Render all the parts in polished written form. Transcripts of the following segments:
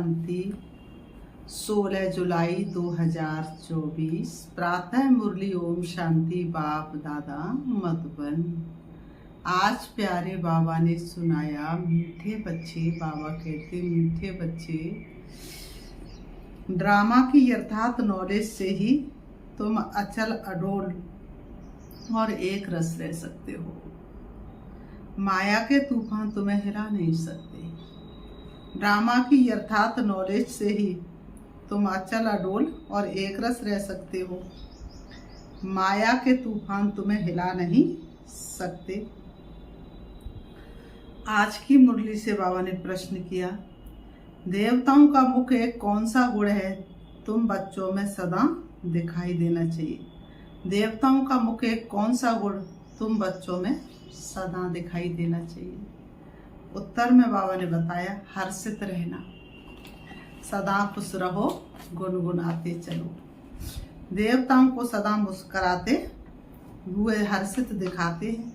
शांति। 16 जुलाई 2024 प्रातः मुरली ओम शांति बाप दादा मधुबन। आज प्यारे बाबा ने सुनाया, मीठे बच्चे, बाबा कहते मीठे बच्चे, ड्रामा की यथार्थ नॉलेज से ही तुम अचल अडोल और एक रस रह सकते हो। माया के तूफान तुम्हें हिला नहीं सकते। ड्रामा की यथार्थ नॉलेज से ही तुम अचल अडोल और एक रस रह सकते हो। माया के तूफान तुम्हें हिला नहीं सकते। आज की मुरली से बाबा ने प्रश्न किया, देवताओं का मुख एक कौन सा गुण है तुम बच्चों में सदा दिखाई देना चाहिए। देवताओं का मुख एक कौन सा गुण तुम बच्चों में सदा दिखाई देना चाहिए। उत्तर में बाबा ने बताया, हर्षित रहना, सदा खुश रहो, गुनगुनाते चलो। देवताओं को सदा मुस्कुराते हुए हर्षित दिखाते हैं।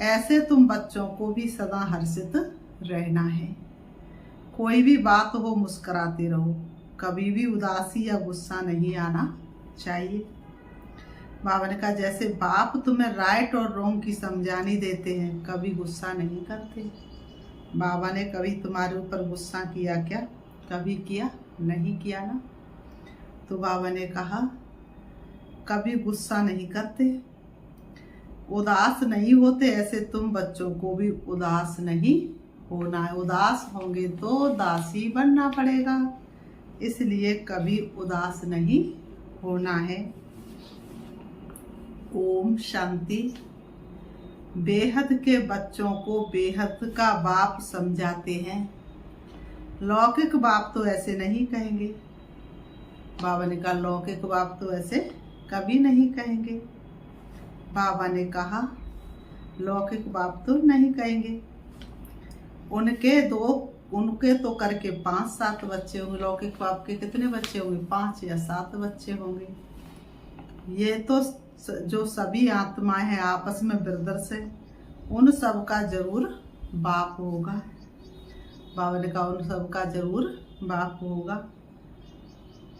ऐसे तुम बच्चों को भी सदा हर्षित रहना है। कोई भी बात हो मुस्कुराते रहो, कभी भी उदासी या गुस्सा नहीं आना चाहिए। बाबा ने कहा, जैसे बाप तुम्हें राइट और रॉन्ग की समझानी देते हैं, कभी गुस्सा नहीं करते। बाबा ने कभी तुम्हारे ऊपर गुस्सा किया क्या? कभी किया नहीं किया ना। तो बाबा ने कहा, कभी गुस्सा नहीं करते, उदास नहीं होते। ऐसे तुम बच्चों को भी उदास नहीं होना है। उदास होंगे तो दासी बनना पड़ेगा, इसलिए कभी उदास नहीं होना है। ओम शांति। बेहद के बच्चों को बेहद का बाप समझाते हैं। लौकिक बाप तो ऐसे नहीं कहेंगे। बाबा ने कहा, लौकिक बाप तो ऐसे कभी नहीं कहेंगे। बाबा ने कहा, लौकिक बाप तो नहीं कहेंगे। उनके तो करके 5-7 बच्चे होंगे। लौकिक बाप के कितने बच्चे होंगे? 5 या 7 बच्चे होंगे। ये तो जो सभी आत्माएं हैं आपस में ब्रदर्स है, उन सब का जरूर बाप होगा। बाबा ने कहा, उन सब का जरूर बाप होगा।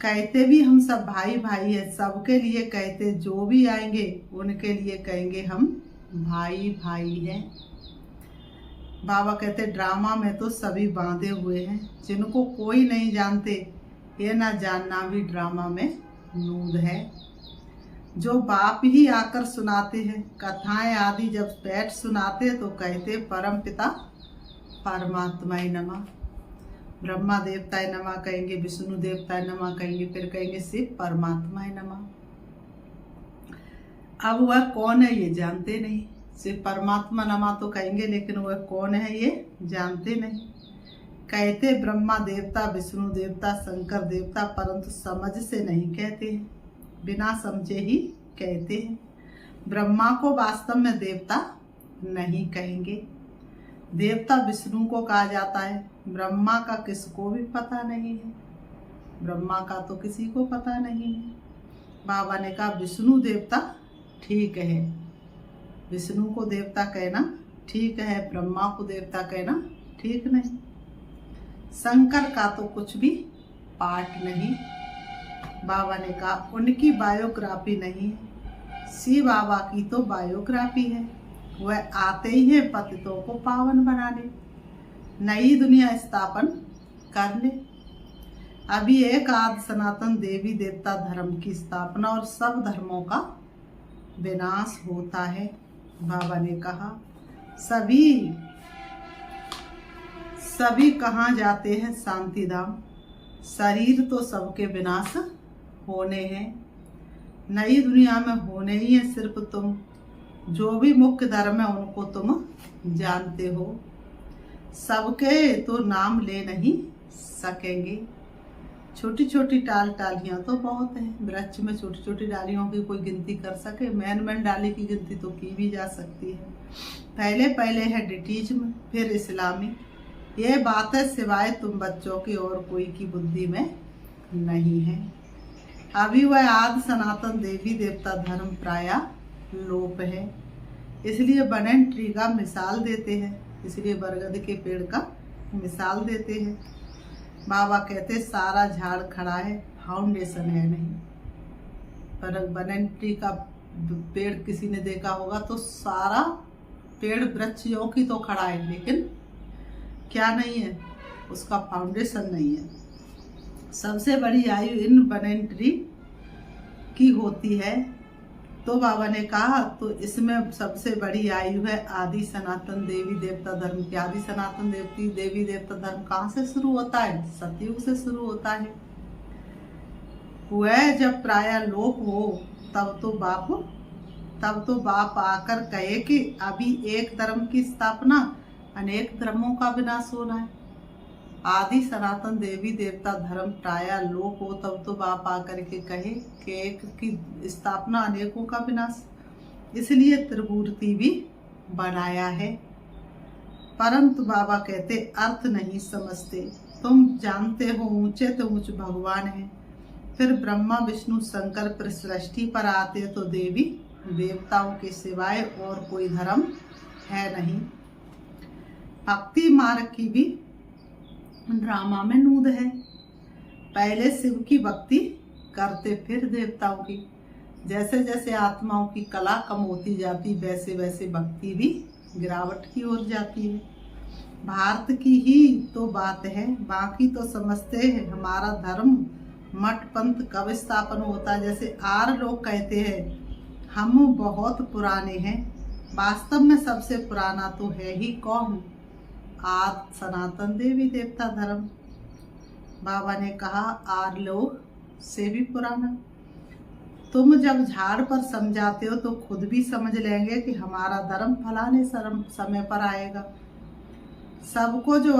कहते भी हम सब भाई भाई है, सबके लिए कहते, जो भी आएंगे उनके लिए कहेंगे हम भाई भाई हैं। बाबा कहते, ड्रामा में तो सभी बांधे हुए हैं, जिनको कोई नहीं जानते, ये ना जानना भी ड्रामा में नूद है। जो बाप ही आकर सुनाते हैं कथाएं आदि, जब बैठ सुनाते तो कहते परम पिता परमात्माय नमः। ब्रह्मा देवताय नमः कहेंगे, विष्णु देवताय नमः कहेंगे, फिर कहेंगे शिव परमात्माय नमः। अब वह कौन है ये जानते नहीं। शिव परमात्मा नमः तो कहेंगे, लेकिन वह कौन है ये जानते नहीं। कहते ब्रह्मा देवता, विष्णु देवता, शंकर देवता, परंतु समझ से नहीं कहते हैं, बिना समझे ही कहते हैं। ब्रह्मा को वास्तव में देवता नहीं कहेंगे। देवता विष्णु को कहा जाता है। ब्रह्मा का किसको भी पता नहीं है। ब्रह्मा का तो किसी को पता नहीं है। बाबा ने कहा, विष्णु देवता ठीक है, विष्णु को देवता कहना ठीक है, ब्रह्मा को देवता कहना ठीक नहीं। शंकर का तो कुछ भी पाठ नहीं। बाबा ने कहा, उनकी बायोग्राफी नहीं, शिव बाबा की तो बायोग्राफी है। वह आते ही हैं पतितों को पावन बनाने, नई दुनिया स्थापन करने। अभी एक आदि सनातन देवी देवता धर्म की स्थापना और सब धर्मों का विनाश होता है। बाबा ने कहा, सभी कहाँ जाते हैं? शांति धाम। शरीर तो सबके विनाश होने हैं, नई दुनिया में होने ही है। सिर्फ तुम जो भी मुख्य धर्म है उनको तुम जानते हो, सबके तो नाम ले नहीं सकेंगे। छोटी छोटी टालियां तो बहुत हैं। वृक्ष में छोटी छोटी डालियों की कोई गिनती कर सके? मैन डाली की गिनती तो की भी जा सकती है। पहले है ब्रिटिज्म, फिर इस्लामी। ये बातें सिवाय तुम बच्चों की और कोई की बुद्धि में नहीं है। अभी वह आदि सनातन देवी देवता धर्म प्राय लोप है। इसलिए बनन ट्री का मिसाल देते हैं, इसलिए बरगद के पेड़ का मिसाल देते हैं। बाबा कहते सारा झाड़ खड़ा है, फाउंडेशन है नहीं। पर बनन ट्री का पेड़ किसी ने देखा होगा तो सारा पेड़ वृक्ष यों की तो खड़ा है, लेकिन क्या नहीं है, उसका फाउंडेशन नहीं है। सबसे बड़ी आयु इन बनन ट्री की होती है। तो बाबा ने कहा तो इसमें सबसे बड़ी आयु है आदि सनातन देवी देवता धर्म की। आदि सनातन देवी देवता धर्म कहाँ से शुरू होता है? सतयुग से शुरू होता है। वह जब प्राय लोप हो तब तो बाप आकर कहे कि अभी एक धर्म की स्थापना, अनेक धर्मों का विनाश होना है। आदि सनातन देवी देवता धर्म प्राय लोप हो तब तो बाप आकर के कहे कि एक की स्थापना, अनेकों का विनाश। इसलिए त्रिमूर्ति भी बनाया है। परंतु बाबा कहते अर्थ नहीं समझते। तुम जानते हो ऊंचे तो ऊंच भगवान है, फिर ब्रह्मा विष्णु शंकर पर सृष्टि पर आते तो देवी देवताओं के सिवाय और कोई धर्म है नहीं। भक्ति मार्ग की भी ड्रामा में नूद है। पहले शिव की भक्ति करते फिर देवताओं की। जैसे जैसे आत्माओं की कला कम होती जाती वैसे वैसे भक्ति भी गिरावट की ओर जाती है। भारत की ही तो बात है, बाकी तो समझते हैं हमारा धर्म मठ पंथ कब स्थापन होता है। जैसे आर लोग कहते हैं हम बहुत पुराने हैं, वास्तव में सबसे पुराना तो है ही कौन? आदि सनातन देवी देवता धर्म। बाबा ने कहा आर लोग से भी पुराना। तुम जब झाड़ पर समझाते हो तो खुद भी समझ लेंगे कि हमारा धर्म फलाने समय पर आएगा। सबको जो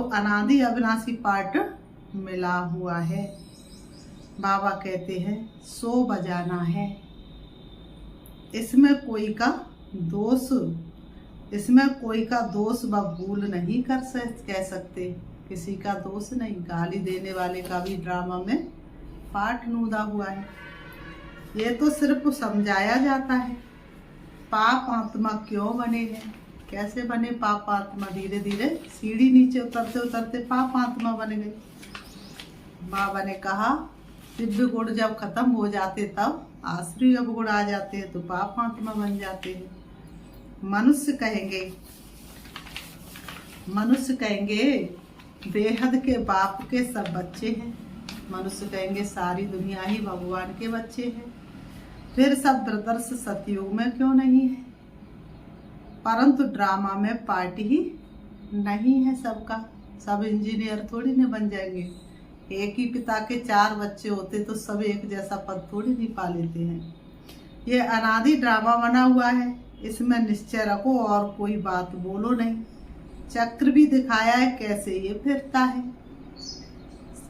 अनादि अविनाशी पार्ट मिला हुआ है। बाबा कहते हैं सो बजाना है। इसमें कोई का दोष व भूल नहीं कह सकते। किसी का दोष नहीं। गाली देने वाले का भी ड्रामा में पाठ नूदा हुआ है। ये तो सिर्फ समझाया जाता है। पाप आत्मा क्यों बने हैं, कैसे बने पाप आत्मा? धीरे धीरे सीढ़ी नीचे उतरते उतरते पाप आत्मा बन गए। बाबा ने कहा दिव्य गुण जब खत्म हो जाते तब आश्रय गुण आ जाते हैं तो पाप आत्मा बन जाते हैं। मनुष्य कहेंगे बेहद के बाप के सब बच्चे हैं। मनुष्य कहेंगे सारी दुनिया ही भगवान के बच्चे हैं। फिर सब ब्रदर्स सतयुग में क्यों नहीं है? परंतु ड्रामा में पार्टी ही नहीं है सबका। सब इंजीनियर थोड़ी न बन जाएंगे। एक ही पिता के 4 बच्चे होते तो सब एक जैसा पद थोड़ी नहीं पा लेते हैं। ये अनादि ड्रामा बना हुआ है, इसमें निश्चय रखो और कोई बात बोलो नहीं। चक्र भी दिखाया है कैसे ये फिरता है।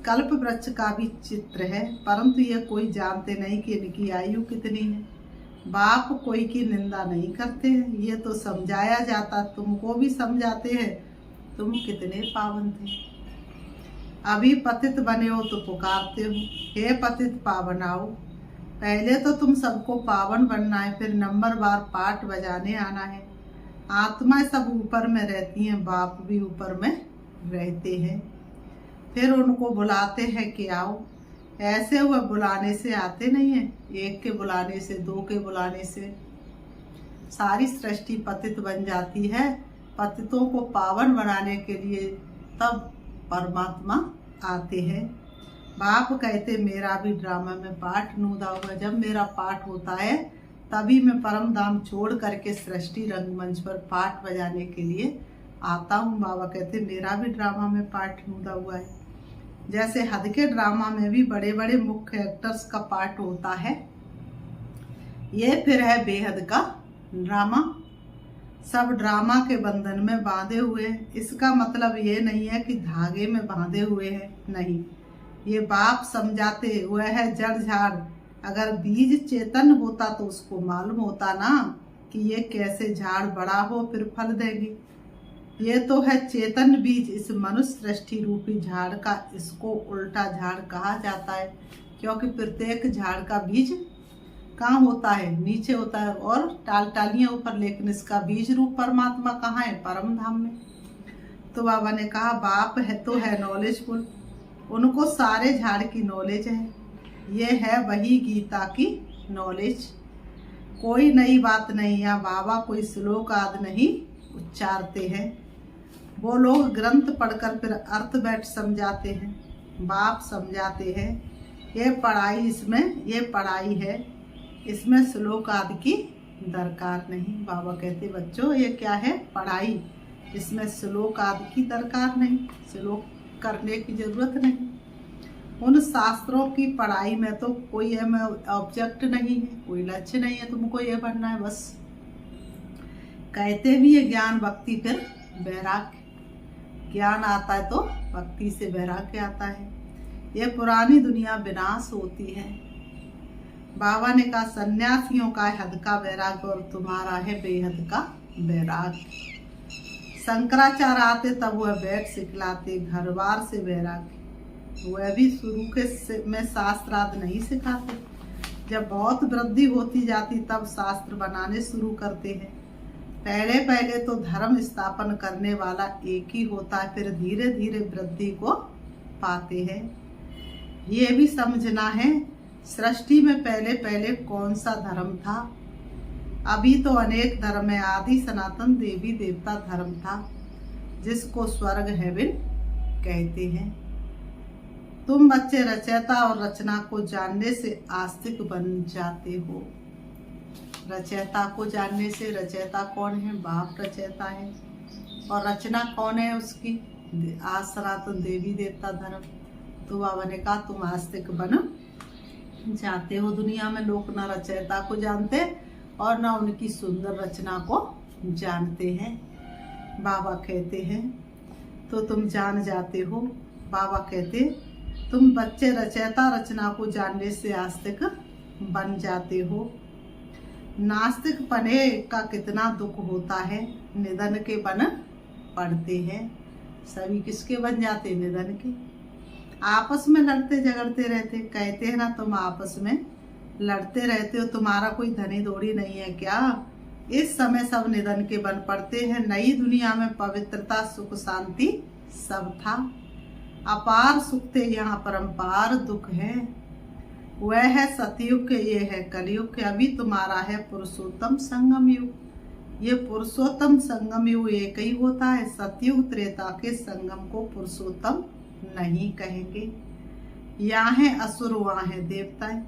कल्प वृक्ष का भी चित्र है, परंतु ये कोई जानते नहीं कि इनकी आयु कितनी है। बाप कोई की निंदा नहीं करते हैं, ये तो समझाया जाता। तुमको भी समझाते हैं तुम कितने पावन थे। अभी पतित बने हो तो पुकारते हो हे पतित पावन आओ। पहले तो तुम सबको पावन बनना है, फिर नंबर बार पाठ बजाने आना है। आत्मा सब ऊपर में रहती हैं, बाप भी ऊपर में रहते हैं। फिर उनको बुलाते हैं कि आओ। ऐसे हुए बुलाने से आते नहीं है, एक के बुलाने से, 2 के बुलाने से सारी सृष्टि पतित बन जाती है। पतितों को पावन बनाने के लिए तब परमात्मा आते हैं। बाप कहते मेरा भी ड्रामा में पाठ नूदा हुआ। जब मेरा पाठ होता है तभी मैं परम धाम छोड़ करके सृष्टि रंगमंच पर पाठ बजाने के लिए आता हूँ। बाबा कहते मेरा भी ड्रामा में पाठ नूदा हुआ है। जैसे हद के ड्रामा में भी बड़े बड़े मुख्य एक्टर्स का पाठ होता है, ये फिर है बेहद का ड्रामा। सब ड्रामा के बंधन में बांधे हुए हैं। इसका मतलब ये नहीं है कि धागे में बांधे हुए हैं, नहीं। ये बाप समझाते हुए है जड़ झाड़। अगर बीज चेतन होता तो उसको मालूम होता ना कि ये कैसे झाड़ बड़ा हो फिर फल देगी। ये तो है चेतन बीज, इस मनुष्य सृष्टि रूपी झाड़ का। इसको उल्टा झाड़ कहा जाता है क्योंकि प्रत्येक झाड़ का बीज कहाँ होता है? नीचे होता है और टालियां ऊपर, लेकिन इसका बीज रूप परमात्मा कहाँ है? परम धाम में। तो बाबा ने कहा बाप है तो है नॉलेजफुल, उनको सारे झाड़ की नॉलेज है। ये है वही गीता की नॉलेज, कोई नई बात नहीं है। बाबा कोई श्लोक आदि नहीं उच्चारते हैं, वो लोग ग्रंथ पढ़कर फिर अर्थ बैठ समझाते हैं। बाप समझाते हैं ये पढ़ाई, इसमें ये पढ़ाई है, इसमें श्लोक आदि की दरकार नहीं। बाबा कहते बच्चों ये क्या है, पढ़ाई, इसमें श्लोक आदि की दरकार नहीं, श्लोक करने की जरूरत नहीं। उन शास्त्रों की पढ़ाई में तो कोई ऑब्जेक्ट नहीं है, कोई लक्ष्य नहीं है, तुमको ये बनना है बस। कहते भी ये ज्ञान भक्ति फिर वैराग्य, ज्ञान आता है तो भक्ति से वैराग्य आता है। ये पुरानी दुनिया विनाश होती है। बाबा ने कहा सन्यासियों का हद का वैराग्य और तुम्हारा है बेहद का वैराग्य। शंकराचार्य आते तब वह बैठ सिखलाते, घर बार से वैराग्य। वह भी शुरू के में शास्त्रार्थ नहीं सिखाते, जब बहुत वृद्धि होती जाती तब शास्त्र बनाने शुरू करते हैं। पहले पहले तो धर्म स्थापन करने वाला एक ही होता है, फिर धीरे धीरे वृद्धि को पाते हैं। ये भी समझना है सृष्टि में पहले पहले कौन सा धर्म था। अभी तो अनेक धर्म है। आदि सनातन देवी देवता धर्म था, जिसको स्वर्ग हेवन कहते हैं। तुम बच्चे रचयिता और रचना को जानने से आस्तिक बन जाते हो। रचयिता को जानने से, रचयिता कौन है, बाप रचयिता है, और रचना कौन है उसकी, आज सनातन देवी देवता धर्म। तो बाबा ने कहा तुम आस्तिक बन जाते हो। दुनिया में लोग न रचयिता को जानते और न उनकी सुंदर रचना को जानते हैं। बाबा कहते हैं तो तुम जान जाते हो। बाबा कहते तुम बच्चे रचयिता रचना को जानने से आस्तिक बन जाते हो। नास्तिक पने का कितना दुख होता है, निधन के बन पड़ते हैं। सभी किसके बन जाते, निधन के। आपस में लड़ते झगड़ते रहते, कहते हैं ना तुम आपस में लड़ते रहते हो, तुम्हारा कोई धनी दौड़ी नहीं है क्या। इस समय सब निधन के बन पड़ते हैं। नई दुनिया में पवित्रता सुख शांति सब था, अपार सुख थे, यहाँ परम्पार दुख है। वह है सतयुग के, ये है कलयुग के। अभी तुम्हारा है पुरुषोत्तम संगम युग। ये पुरुषोत्तम संगम युग एक ही होता है। सतयुग त्रेता के संगम को पुरुषोत्तम नहीं कहेंगे। यहाँ है असुर, वहाँ है देवताएं।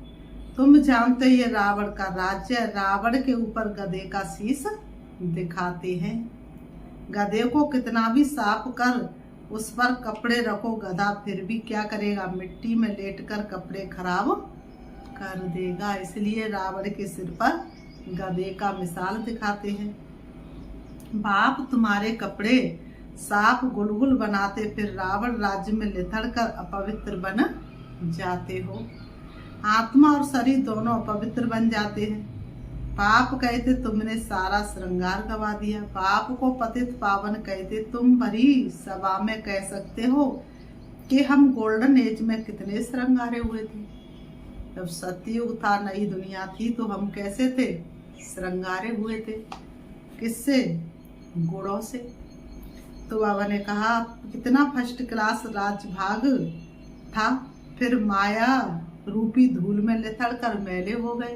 तुम जानते ये रावण का राज्य, रावण के ऊपर गधे का शीश दिखाते हैं। गधे को कितना भी साफ कर उस पर कपड़े रखो, गधा फिर भी क्या करेगा, मिट्टी में लेटकर कपड़े खराब कर देगा। इसलिए रावण के सिर पर गधे का मिसाल दिखाते हैं। बाप तुम्हारे कपड़े साफ गुलगुल बनाते, फिर रावण राज्य में लिथड़ कर अपवित्र बन जाते हो। आत्मा और शरीर दोनों अपवित्र बन जाते हैं। पाप कहते तुमने सारा श्रृंगार गवा दिया। पाप को पतित पावन कहते, तुम भरी सभा में कह सकते हो कि हम गोल्डन एज में कितने श्रृंगारे हुए थे। जब सतयुग था, नई दुनिया थी, तो हम कैसे थे, श्रृंगारे हुए थे। किससे, गुणों से। तो बाबा ने कहा कितना फर्स्ट क्लास राजभाग था, फिर माया रूपी धूल में लिथड़ कर मैले हो गए।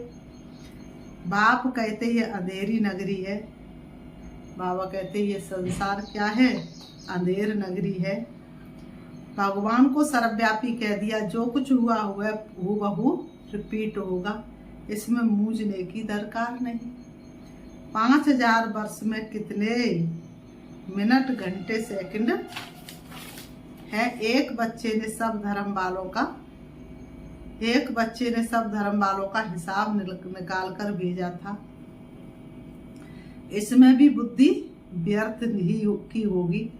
बाप कहते ये अंधेरी नगरी है, बाबा कहते ये संसार क्या है, अंधेर नगरी है। भगवान को सर्वव्यापी कह दिया, जो कुछ हुआ हुआ हूबहू रिपीट होगा, इसमें मूझने की दरकार नहीं। 5000 वर्ष में कितने मिनट घंटे सेकंड है। एक बच्चे ने सब धर्म वालों का हिसाब निकाल कर भेजा था। इसमें भी बुद्धि व्यर्थ ही की होगी।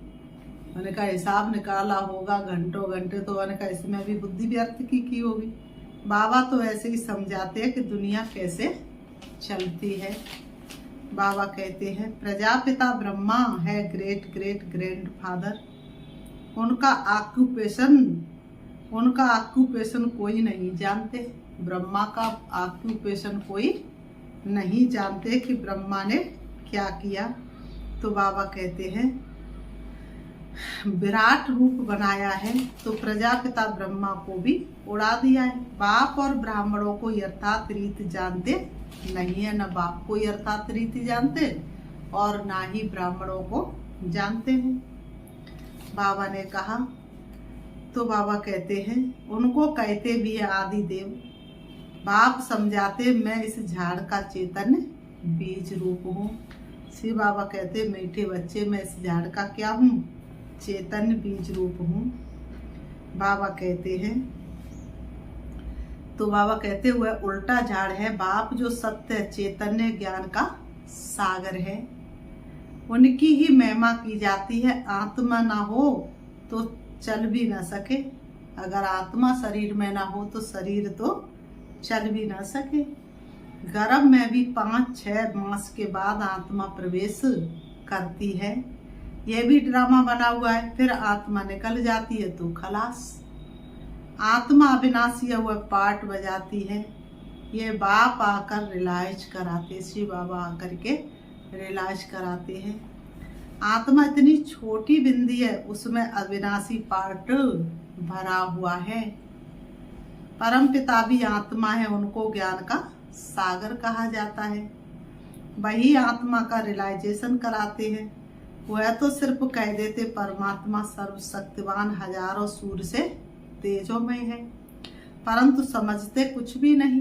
मैंने कहा हिसाब निकाला होगा घंटों घंटे, तो मैंने कहा इसमें भी बुद्धि व्यर्थ की होगी। बाबा तो ऐसे ही समझाते हैं कि दुनिया कैसे चलती है। बाबा कहते हैं प्रजापिता ब्रह्मा है ग्रेट ग्रेट ग्रैंडफादर। उनका ऑक्यूपेशन कोई नहीं जानते। ब्रह्मा का ऑक्यूपेशन कोई नहीं जानते कि ब्रह्मा ने क्या किया। तो बाबा कहते हैं विराट रूप बनाया है तो प्रजापिता ब्रह्मा को भी उड़ा दिया है। बाप और ब्राह्मणों को यथार्थ रीति जानते नहीं है, न बाप को यथार्थ रीति जानते और ना ही ब्राह्मणों को जानते हैं। बाबा ने कहा तो बाबा कहते हैं, उनको कहते भी है आदि देव। बाप समझाते मैं इस झाड़ का चैतन्य बीज रूप हूँ। श्री बाबा कहते मीठे बच्चे मैं इस झाड़ का क्या हूँ? चैतन्य बीज रूप हूँ। बाबा कहते हैं तो बाबा कहते हुए उल्टा झाड़ है। बाप जो सत्य चैतन्य ज्ञान का सागर है, उनकी ही महिमा की जाती है। आत्मा ना हो तो चल भी ना सके। अगर आत्मा शरीर में ना हो तो शरीर तो चल भी ना सके। गर्भ में भी 5-6 मास के बाद आत्मा प्रवेश करती है। यह भी ड्रामा बना हुआ है। फिर आत्मा निकल जाती है तो खलास। आत्मा अविनाशी हुआ पार्ट बजाती है। ये बाप आकर रिलाइज कराते, श्री बाबा आकर के रिलाइज कराते हैं। आत्मा इतनी छोटी बिंदी है, उसमें अविनाशी पार्ट भरा हुआ है। परम पिता भी आत्मा है, उनको ज्ञान का सागर कहा जाता है। वही आत्मा का रियलाइजेशन कराते हैं। वह तो सिर्फ कह देते परमात्मा सर्वशक्तिवान हजारों सूर्य से तेजोमय है, परंतु समझते कुछ भी नहीं।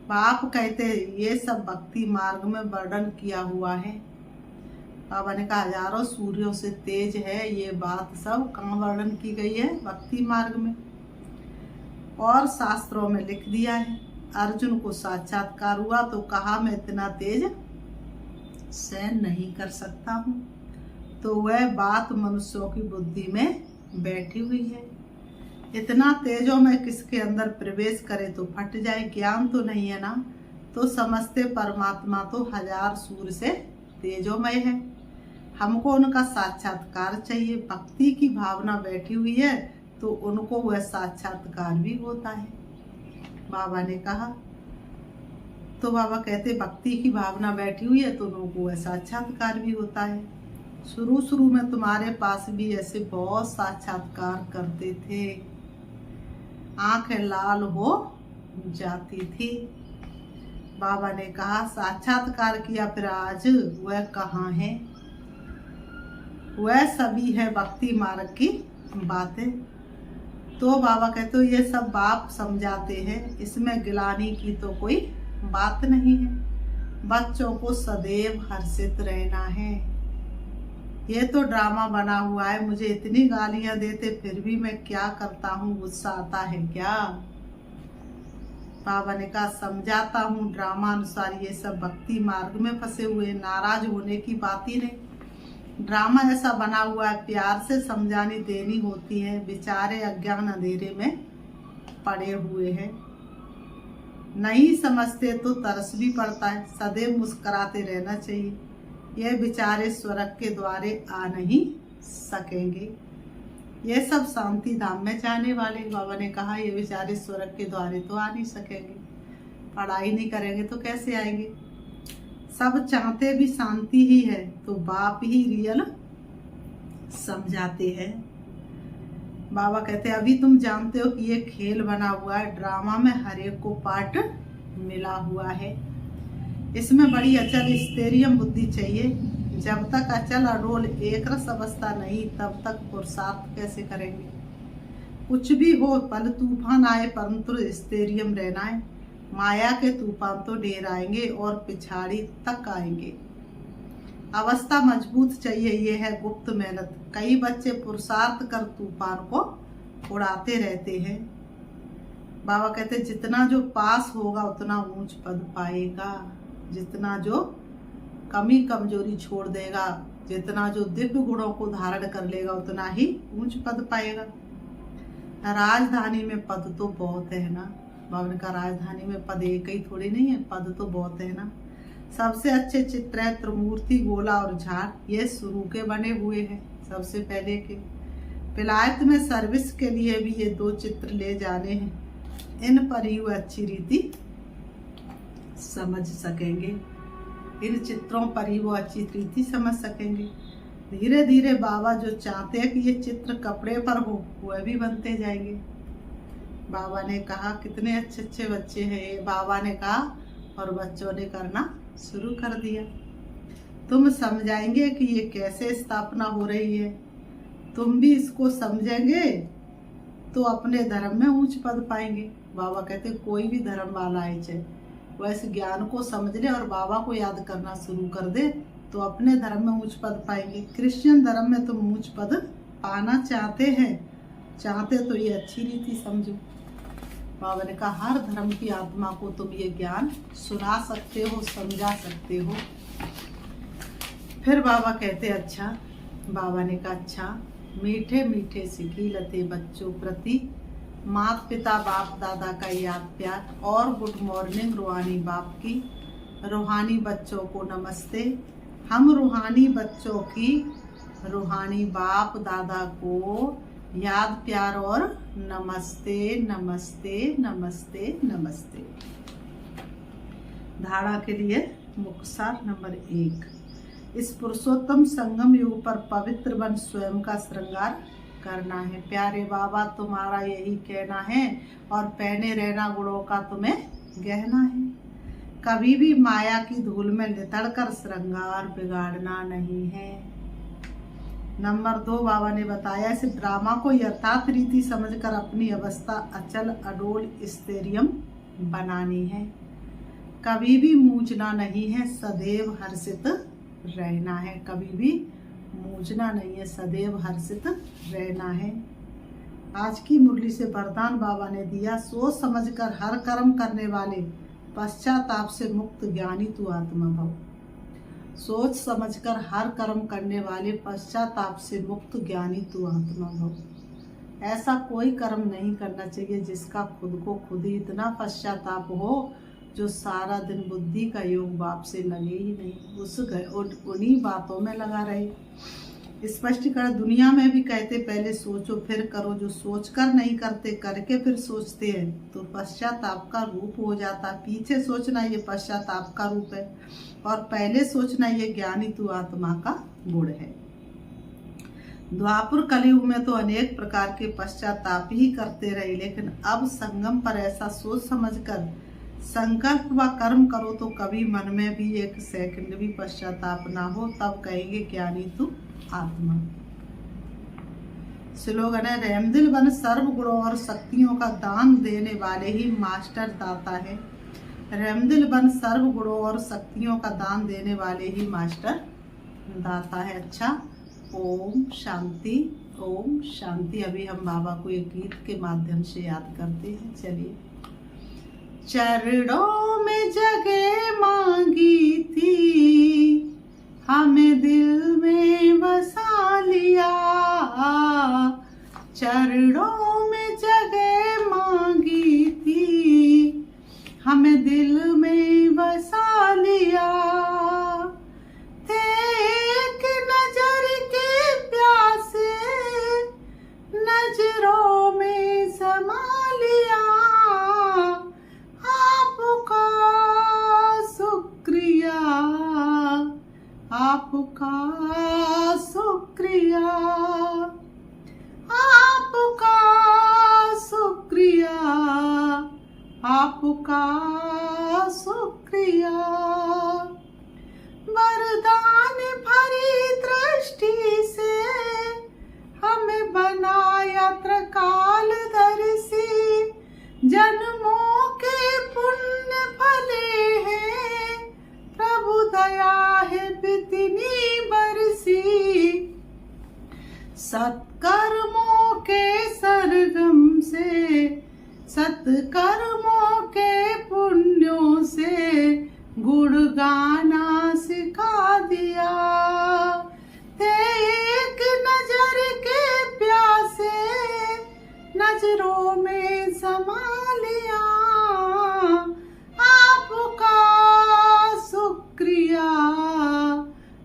बाप कहते ये सब भक्ति मार्ग में वर्णन किया हुआ है। बाबा ने कहा हजारों सूर्यों से तेज है, ये बात सब कहाँ वर्णन की गई है? भक्ति मार्ग में और शास्त्रों में लिख दिया है। अर्जुन को साक्षात्कार हुआ तो कहा मैं इतना तेज सहन नहीं कर सकता हूँ। तो वह बात मनुष्यों की बुद्धि में बैठी हुई है। इतना तेजों में किसके अंदर प्रवेश करे तो फट जाए। ज्ञान तो नहीं है ना, तो समझते परमात्मा तो हजार सूर्य से तेजोमय है। हमको उनका साक्षात्कार चाहिए। भक्ति की भावना बैठी हुई है तो उनको वह साक्षात्कार भी होता है। बाबा ने कहा तो बाबा कहते भक्ति की भावना बैठी हुई है तो उनको वह साक्षात्कार भी होता है। शुरू में तुम्हारे पास भी ऐसे बहुत साक्षात्कार करते थे, आंखें लाल हो जाती थी। बाबा ने कहा साक्षात्कार किया, फिर आज वह कहाँ है? वह सभी है भक्ति मार्ग की बातें। तो बाबा कहते हो ये सब बाप समझाते हैं, इसमें गिलानी की तो कोई बात नहीं है। बच्चों को सदैव हर्षित रहना है। ये तो ड्रामा बना हुआ है। मुझे इतनी गालियां देते फिर भी मैं क्या करता हूँ? गुस्सा आता है क्या? बाबा ने कहा समझाता हूँ ड्रामा अनुसार। ये सब भक्ति मार्ग में फंसे हुए, नाराज होने की बात ही नहीं। ड्रामा ऐसा बना हुआ है, प्यार से समझानी देनी होती है। बेचारे अज्ञान अंधेरे में पड़े हुए हैं, नहीं समझते तो तरस भी पड़ता है। सदैव मुस्कुराते रहना चाहिए। ये बेचारे स्वर्ग के द्वारे आ नहीं सकेंगे। ये सब शांति धाम में जाने वाले। बाबा ने कहा ये बेचारे स्वर्ग के द्वारे तो आ नहीं सकेंगे, पढ़ाई नहीं करेंगे तो कैसे आएंगे? सब चाहते भी शांति ही है, तो बाप ही रियल समझाते हैं। बाबा कहते हैं अभी तुम जानते हो कि ये खेल बना हुआ है। ड्रामा में हर एक को पार्ट मिला हुआ है। इसमें बड़ी अचल स्टेरियम बुद्धि चाहिए। जब तक अचल अडोल एक रस अवस्था नहीं, तब तक पुरुषार्थ कैसे करेंगे? कुछ भी हो, पल तूफान आए परंतु स्टेरियम रहना है। माया के तूफान तो ढेर आएंगे और पिछाड़ी तक आएंगे। अवस्था मजबूत चाहिए, ये है गुप्त मेहनत। कई बच्चे पुरुषार्थ कर तूफान को उड़ाते रहते हैं। बाबा कहते जितना जो पास होगा उतना ऊंच पद पाएगा। जितना जो कमी कमजोरी छोड़ देगा, जितना जो दिव्य गुणों को धारण कर लेगा, उतना ही ऊंच पद पाएगा। राजधानी में पद तो बहुत है ना। बाबा का राजधानी में पद एक ही थोड़ी नहीं है, पद तो बहुत है ना। सबसे अच्छे चित्र है त्रिमूर्ति, गोला और झाड़। ये शुरू के बने हुए हैं, सबसे पहले के। विलायत में सर्विस के लिए भी ये 2 चित्र ले जाने हैं। इन पर ही वो अच्छी रीति समझ सकेंगे। इन चित्रों पर ही वो अच्छी रीति समझ सकेंगे। धीरे धीरे बाबा जो चाहते हैं कि ये चित्र कपड़े पर हो, वह भी बनते जाएंगे। बाबा ने कहा कितने अच्छे अच्छे बच्चे हैं ये, बाबा ने कहा, और बच्चों ने करना शुरू कर दिया। तुम समझाएंगे कि ये कैसे स्थापना हो रही है, तुम भी इसको समझेंगे तो अपने धर्म में ऊंच पद पाएंगे। बाबा कहते कोई भी धर्म वाला है चाहे वह इस ज्ञान को समझ ले और बाबा को याद करना शुरू कर दे तो अपने धर्म में ऊंच पद पाएंगे। क्रिश्चियन धर्म में तुम ऊंच पद पाना चाहते तो ये अच्छी रीति समझो। बाबा ने कहा हर धर्म की आत्मा को तुम ये ज्ञान सुना सकते हो, समझा सकते हो। फिर बाबा कहते अच्छा, बाबा ने कहा अच्छा, मीठे मीठे सिखी लते बच्चों प्रति माता पिता बाप दादा का याद प्यार और गुड मॉर्निंग रूहानी बाप की, रूहानी बच्चों को नमस्ते। हम रूहानी बच्चों की रूहानी बाप दादा को याद प्यार और नमस्ते नमस्ते नमस्ते नमस्ते। धारणा के लिए मुक्तसार नंबर 1। इस पुरुषोत्तम संगम युग पर पवित्र बन स्वयं का श्रृंगार करना है। प्यारे बाबा तुम्हारा यही कहना है और पहने रहना गुणों का तुम्हें गहना है। कभी भी माया की धूल में लितड़कर श्रृंगार बिगाड़ना नहीं है। नंबर 2, बाबा ने बताया इस ड्रामा को यथार्थ रीति समझकर अपनी अवस्था अचल अडोल स्थैर्यम बनानी है। कभी भी मूंझना नहीं है, सदैव हर्षित रहना है। कभी भी मूंझना नहीं है, सदैव हर्षित रहना है। आज की मुरली से वरदान बाबा ने दिया, सोच समझकर हर कर्म करने वाले पश्चाताप से मुक्त ज्ञानी तू आत्मा भव। सोच समझकर हर कर्म करने वाले पश्चाताप से मुक्त ज्ञानी तू आत्मा भव। ऐसा कोई कर्म नहीं करना चाहिए जिसका खुद को खुद ही इतना पश्चाताप हो जो सारा दिन बुद्धि का योग बाप से लगे ही नहीं, उन्हीं बातों में लगा रहे। स्पष्टीकरण दुनिया में भी कहते पहले सोचो फिर करो। जो सोचकर नहीं करते, करके फिर सोचते हैं तो पश्चाताप का रूप हो जाता। पीछे सोचना ये पश्चाताप का रूप है और पहले सोचना ये ज्ञानी तू आत्मा का गुण है। द्वापर कलयुग में तो अनेक प्रकार के पश्चाताप ही करते रहे, लेकिन अब संगम पर ऐसा सोच समझकर संकल्प व कर्म करो तो कभी मन में भी एक सेकंड भी पश्चाताप ना हो, तब कहेंगे ज्ञानी तू आत्मा। स्लोगन है, रहमदिल बन सर्व गुणों और शक्तियों का दान देने वाले ही मास्टर दाता है। रहमदिल बन सर्व गुणों और शक्तियों का दान देने वाले ही मास्टर दाता है। अच्छा, ओम शांति, ओम शांति। अभी हम बाबा को एक गीत के माध्यम से याद करते हैं। चलिए। चरणों में जगह मांगी थी, हमें दिल में बसा लिया। चरणों में जगह मांगी थी, हमें दिल में बसा लिया। थे एक नजर के प्यासे, नजरों में समा लिया। आपका शुक्रिया, आपका शुक्रिया, आपका शुक्रिया, आपका शुक्रिया। वरदान भरी दृष्टि से हमें बनाया त्रिकालदर्शी। जन्मों के पुण्य फले हैं, प्रभु दया है बितनी बरसी। सत्कर्मों के सरगम से, सत्कर्मों के पुण्यों से गुण गाना सिखा दिया। ते एक नजर के प्यासे, नजरों में समा लिया। आपका शुक्रिया,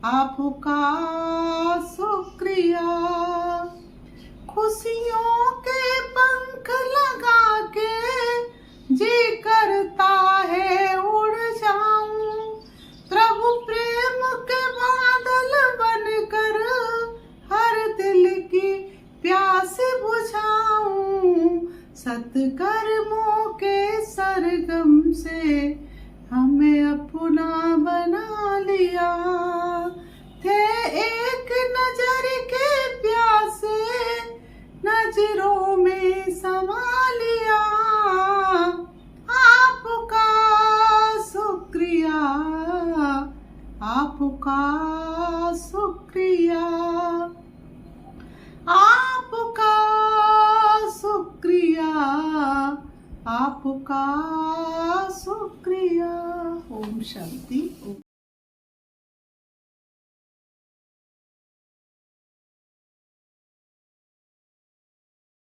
आपका शुक्रिया। खुशियों के पंख लगा के जी करता है उड़ जाऊं। प्रभु प्रेम के बादल बनकर सत्कर्मों के सरगम से हमें अपना बना लिया। थे एक नजर के प्यासे, नजरों में समा लिया। आपका शुक्रिया, आपका शुक्रिया, आपका शुक्रिया, आपका शुक्रिया। ओम शांति। ओम